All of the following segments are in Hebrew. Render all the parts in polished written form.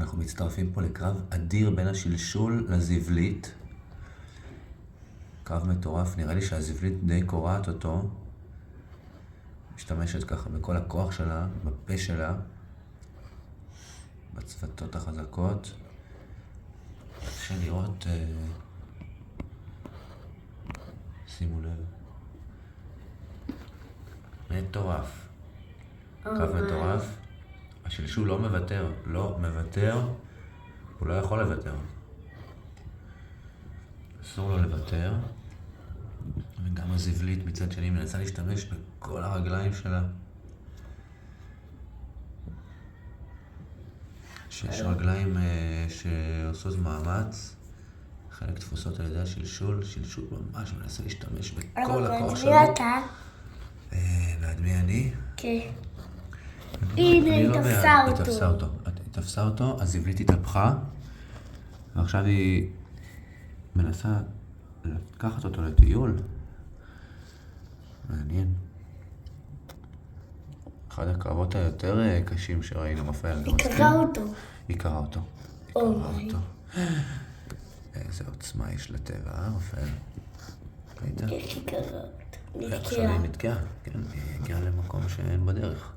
אנחנו מצטרפים פה לקרב אדיר בין השלשול לזבלית. קרב מטורף, נראה לי שהזבלית די קורעת אותו. משתמשת ככה בכל הכוח שלה, בפה שלה, בצוותות החזקות. אפשר לראות, שימו לב. מטורף. קרב מטורף. השלשול לא מוותר, הוא לא יכול לוותר. אסור לו לוותר. וגם הזבלית מצד שני מנסה להשתמש בכל הרגליים שלה. שיש רגליים שעושות מאמץ, חלק תפוסות על ידי השלשול, שלשול ממש מנסה להשתמש בכל הכוח שלו. ועד מי אתה? ועד מי אני? כן. הנה, היא תפסה אותו, הזבלית התהפכה, ועכשיו היא מנסה לקחת אותו לטיול. מעניין. אחד הקרבות היותר קשים שראינו, רפאל. היא קראה אותו. איזה עוצמה יש לטבע, רפאל? ראית? היא קראה אותו. עכשיו היא נתקעה, כן, היא הגיעה למקום שאין בדרך.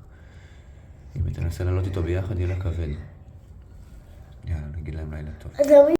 אם היא תנסה לעלות איתו ביחד, יהיה לה כבד. יאללה, נגיד להם לילה טוב.